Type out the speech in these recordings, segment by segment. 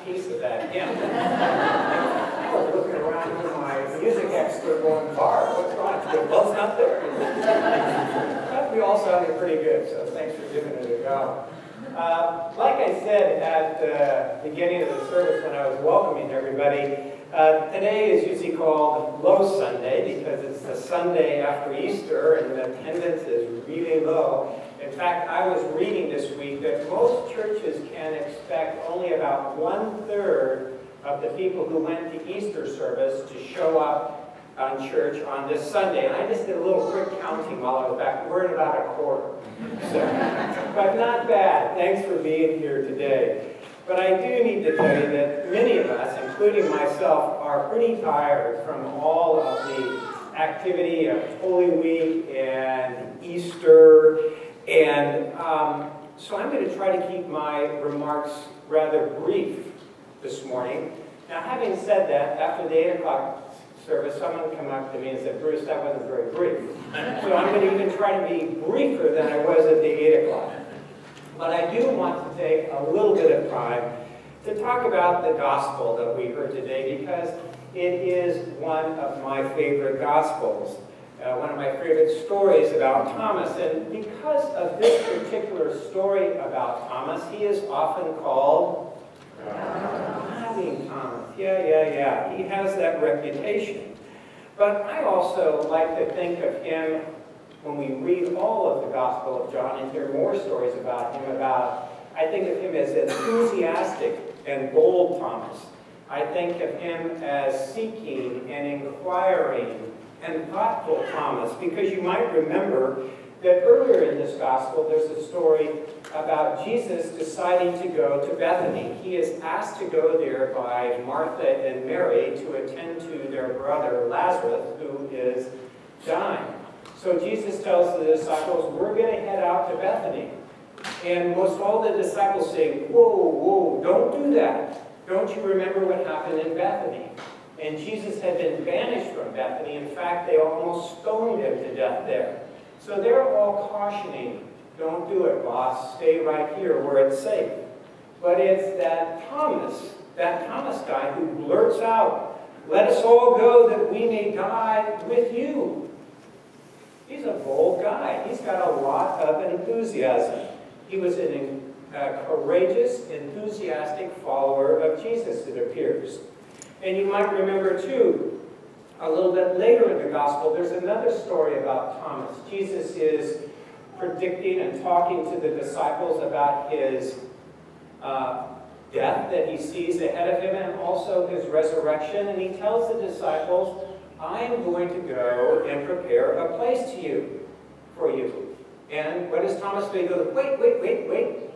piece of that hymn. I was looking around for my music expert going, Barb, what's wrong? They're both not there. But we all sounded pretty good, so thanks for giving it a go. Like I said at the beginning of the service when I was welcoming everybody, today is usually called Low Sunday because it's the Sunday after Easter and the attendance is really low. In fact, I was reading this week that most churches can expect only about 1/3 of the people who went to Easter service to show up on church on this Sunday. And I just did a little quick counting while I was back. We're at about 1/4. So, but not bad. Thanks for being here today. But I do need to tell you that many of us, including myself, are pretty tired from all of the activity of Holy Week and Easter. And so I'm going to try to keep my remarks rather brief this morning. Now, having said that, after the 8 o'clock service, someone came up to me and said, Bruce, that wasn't very brief. So I'm going to even try to be briefer than I was at the 8 o'clock. But I do want to take a little bit of time to talk about the gospel that we heard today because it is one of my favorite gospels. One of my favorite stories about Thomas. And because of this particular story about Thomas, he is often called Doubting Thomas. Yeah. He has that reputation. But I also like to think of him, when we read all of the Gospel of John and hear more stories about him, I think of him as enthusiastic and bold Thomas. I think of him as seeking and inquiring and thoughtful Thomas, because you might remember that earlier in this gospel there's a story about Jesus deciding to go to Bethany. He is asked to go there by Martha and Mary to attend to their brother Lazarus, who is dying. So Jesus tells the disciples, we're going to head out to Bethany. And most all the disciples say, whoa, don't do that. Don't you remember what happened in Bethany? And Jesus had been banished from Bethany. In fact, they almost stoned him to death there. So they're all cautioning, don't do it, boss. Stay right here where it's safe. But it's that Thomas guy who blurts out, let us all go that we may die with you. He's a bold guy. He's got a lot of enthusiasm. He was a courageous, enthusiastic follower of Jesus, it appears. And you might remember, too, a little bit later in the gospel, there's another story about Thomas. Jesus is predicting and talking to the disciples about his death that he sees ahead of him and also his resurrection. And he tells the disciples, I am going to go and prepare a place for you. And what does Thomas do? He goes, wait,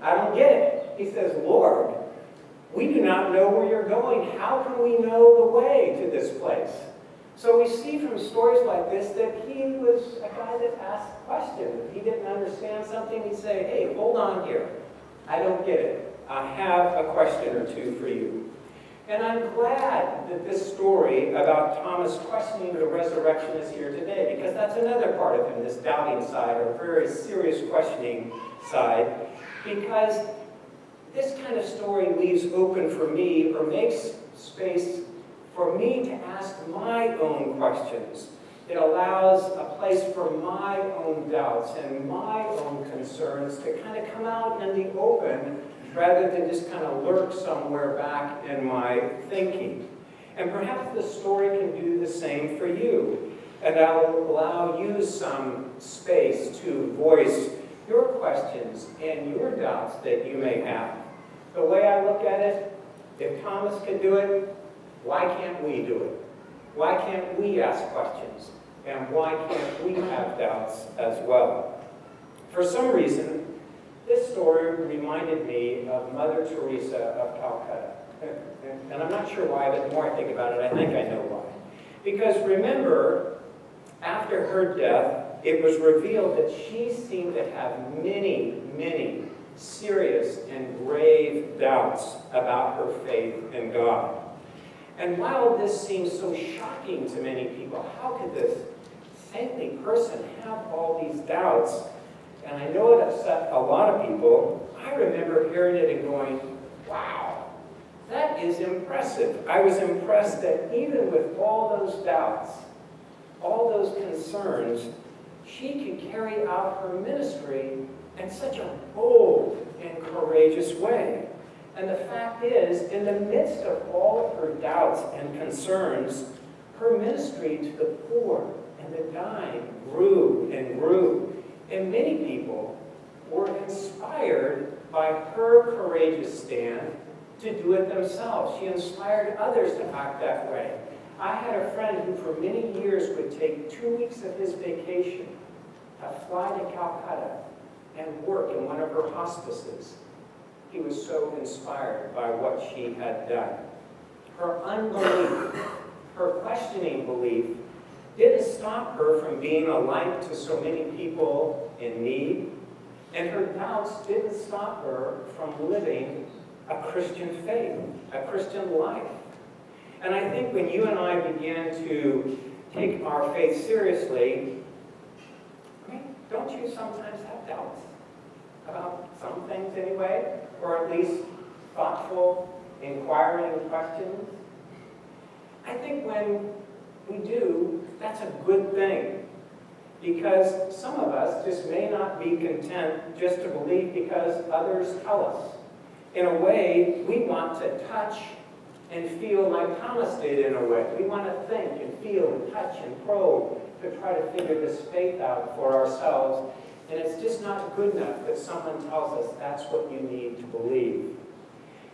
I don't get it. He says, Lord, we do not know where you're going. How can we know the way to this place? So we see from stories like this that he was a guy that asked questions. If he didn't understand something, he'd say, hey, hold on here. I don't get it. I have a question or two for you. And I'm glad that this story about Thomas questioning the resurrection is here today, because that's another part of him, this doubting side, or very serious questioning side, because this kind of story leaves open for me, or makes space for me to ask my own questions. It allows a place for my own doubts and my own concerns to kind of come out in the open rather than just kind of lurk somewhere back in my thinking. And perhaps the story can do the same for you. And I'll allow you some space to voice your questions and your doubts that you may have. The way I look at it, if Thomas could do it, why can't we do it? Why can't we ask questions? And why can't we have doubts as well? For some reason, this story reminded me of Mother Teresa of Calcutta. And I'm not sure why, but the more I think about it, I think I know why. Because remember, after her death, it was revealed that she seemed to have many serious and grave doubts about her faith in God. And while this seems so shocking to many people, how could this saintly person have all these doubts? And I know it upset a lot of people. I remember hearing it and going, wow, That is impressive. I was impressed that even with all those doubts, all those concerns, she could carry out her ministry in such a bold and courageous way. And the fact is, in the midst of all of her doubts and concerns, her ministry to the poor and the dying grew and grew. And many people were inspired by her courageous stand to do it themselves. She inspired others to act that way. I had a friend who for many years would take 2 weeks of his vacation to fly to Calcutta and work in one of her hospices. He was so inspired by what she had done. Her unbelief, her questioning belief, didn't stop her from being a light to so many people in need, and her doubts didn't stop her from living a Christian faith, a Christian life. And I think when you and I began to take our faith seriously, don't you sometimes have doubts about some things anyway, or at least thoughtful, inquiring questions? I think when we do, that's a good thing, because some of us just may not be content just to believe because others tell us. In a way, we want to touch and feel like Thomas did in a way. We want to think and feel and touch and probe to try to figure this faith out for ourselves. And it's just not good enough that someone tells us that's what you need to believe.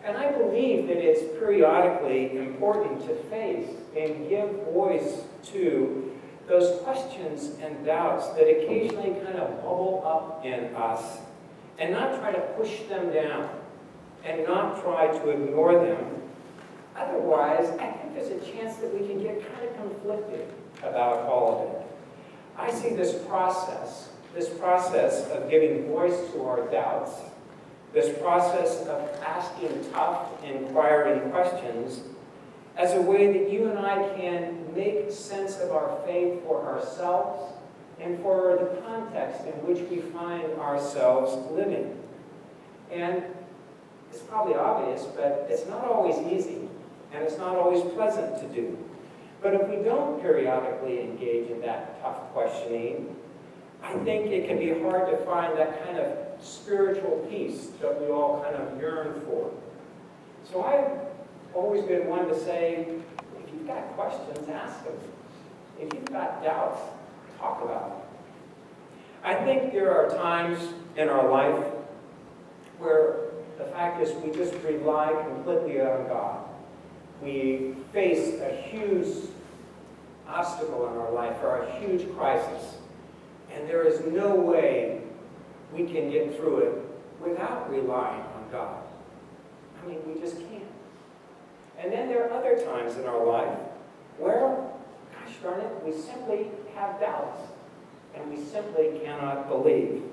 And I believe that it's periodically important to face and give voice to those questions and doubts that occasionally kind of bubble up in us, and not try to push them down and not try to ignore them. Otherwise, I think there's a chance that we can get kind of conflicted about all of it. I see this process of giving voice to our doubts, this process of asking tough, inquiring questions, as a way that you and I can make sense of our faith for ourselves and for the context in which we find ourselves living. And it's probably obvious, but it's not always easy, and it's not always pleasant to do. But if we don't periodically engage in that tough questioning, I think it can be hard to find that kind of spiritual peace that we all kind of yearn for. So I've always been one to say, if you've got questions, ask them. If you've got doubts, talk about them. I think there are times in our life where the fact is we just rely completely on God. We face a huge obstacle in our life or a huge crisis, and there is no way we can get through it without relying on God. I mean, we just can't. And then there are other times in our life where, gosh darn it, we simply have doubts, and we simply cannot believe.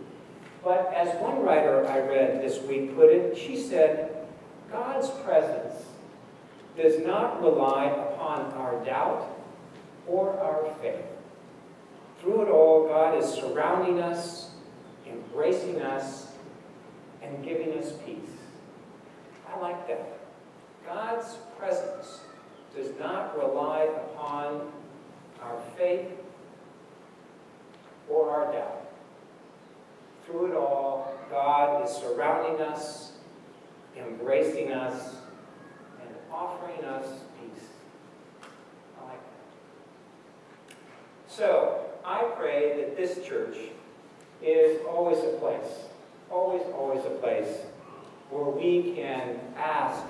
But as one writer I read this week put it, she said, God's presence does not rely upon our doubt or our faith. Through it all, God is surrounding us, embracing us, and giving us peace. I like that. God's presence does not rely upon our faith or our doubt. Through it all, God is surrounding us, embracing us, and offering us peace. I like that. So, I pray that this church is always a place, always a place where we can ask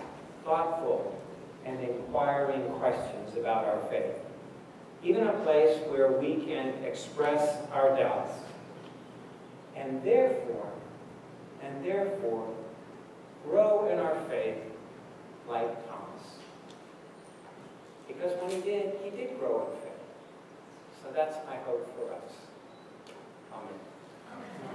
thoughtful and inquiring questions about our faith. Even a place where we can express our doubts. And therefore, grow in our faith like Thomas. Because when he did grow in faith. So that's my hope for us. Amen. Amen.